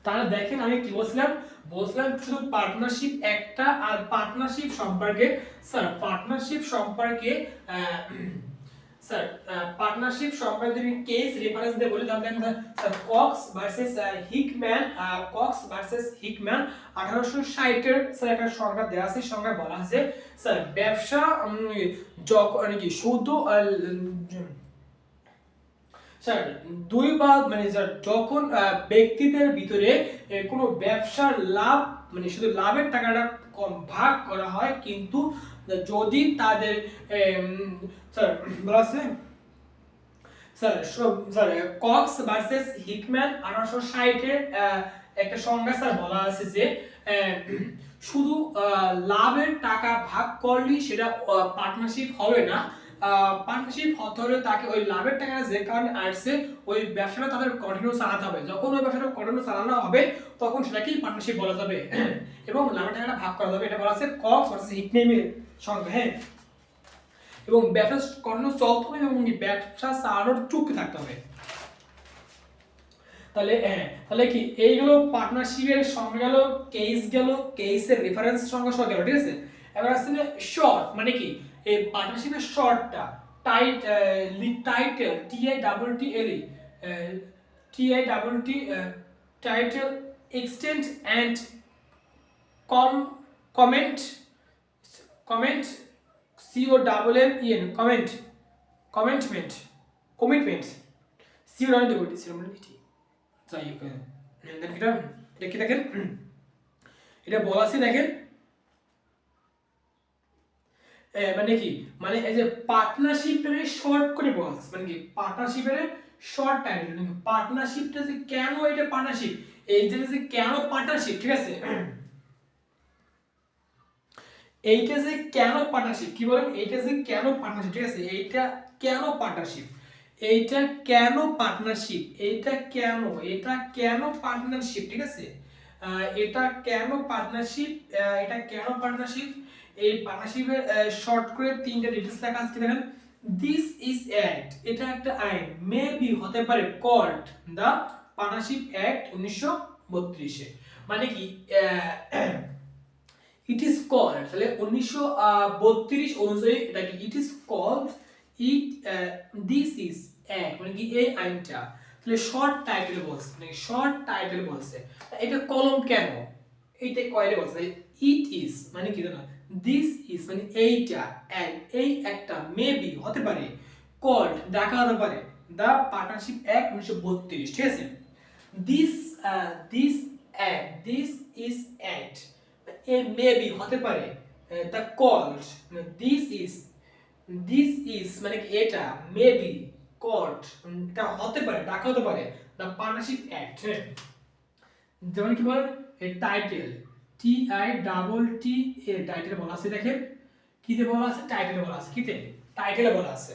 তাহলে দেখেন আমি কি বলছিলাম, শুধু পার্টনারশিপ একটা, আর পার্টনারশিপ সম্পর্কে স্যার স্যার পার্টনারশিপ সম্পর্কে যদি কেস রেফারেন্স দিয়ে বলি তাহলে আমরা স্যার কক্স ভার্সেস হিকম্যান 1860 এর স্যার একটা সংজ্ঞা দেওয়া আছে, সংজ্ঞা বলা আছে স্যার ব্যবসা যখন কি শুধু স্যার দুই বা মানে স্যার যখন ব্যক্তিদের ভিতরে কোনো ব্যবসার লাভ মানে শুধু লাভের টাকাটা কম ভাগ করা হয়, কিন্তু যদি তাদের স্যার বলা আছে স্যার কক্স ভার্সেস হিকম্যান 1860 এর একটা সংজ্ঞা স্যার বলা আছে যে শুধু লাভের টাকা ভাগ করলেই সেটা পার্টনারশিপ হবে না। পার্টনারশিপ হতে হলে তাকে ওই লাভের টাকাটা যে কারণে আসছে ওই ব্যবসাটা তাদের কন্টিনিউ চালাতে হবে। যখন ওই ব্যবসাটা কন্টিনিউ চালানো হবে তখন সেটাকেই পার্টনারশিপ বলা যাবে এবং লাভের টাকাটা ভাগ করা যাবে। এটা বলা আছে কক্স ভার্সেস হিকম্যানের সংজ্ঞা। হ্যাঁ, এবং ব্যবসা কন্টিনিউ চলতে হবে এবং ব্যবসা চালানোর চুক্তি থাকতে হবে। তাহলে তাহলে কি এইগুলো পার্টনারশিপের সংজ্ঞা গেল, কেসের রেফারেন্স সংজ্ঞা সহ গেল, ঠিক আছে। এবার আসছে শর্ট মানে কি এই পার্টনারশিপের শর্টটা title title extent and comment comment commitment যাই হোক, এটা কি দেখেন, এটা বলা আছে দেখেন মানে কি মানে এই যে পার্টনারশিপটারে শর্ট করে বলা আছে, মানে কি পার্টনারশিপের শর্ট টাইটেল, মানে পার্টনারশিপটা যে কেন এটা পার্টনারশিপ, এই যে কেন পার্টনারশিপ, ঠিক আছে। এইটা যে কেন পার্টনারশিপ, কি বলেন, এইটা যে কেন পার্টনারশিপ, ঠিক আছে, এইটা কেন পার্টনারশিপ, এইটা কেন পার্টনারশিপ, এটা কেন পার্টনারশিপ, ঠিক আছে। এটা কেন পার্টনারশিপ, এই পার্টনারশিপের শর্ট করে তিনটা ডিটেইলস লেখা আছে দেখেন। দিস ইজ অ্যাক্ট, এটা একটা আইন, মে বি হতে পারে, কল্ড দা পার্টনারশিপ অ্যাক্ট 1932 মানে কি ইট ইজ কল্ড, তাহলে 1932 অনুযায়ী এটা কি it is called this is act, মানে কি এই আইনটা, তাহলে শর্ট টাইটেল বলছে এটা কলম কেন, এইটা কয়রে বলছে, ইট ইজ মানে কি জানো, দিস ইজ মানে এইটা, এই একটা, মেবি হতে পারে, কল্ড ডাকা হতে পারে, দা পার্টনারশিপ অ্যাক্ট 1932, ঠিক আছে। This is act, A maybe হতে পারে, দা কল্ড দিস ইজ মানে কি এটা, মেবি কল্ড এটা হতে পারে, ডাকা হতে পারে, দা পার্টনারশিপ অ্যাক্ট। যেমন কি বলেন এই টাইটেল TITTE এর টাইটেল বলা আছে দেখেন, কিতে বলা আছে, টাইটেলে বলা আছে, কিতে টাইটেলে বলা আছে।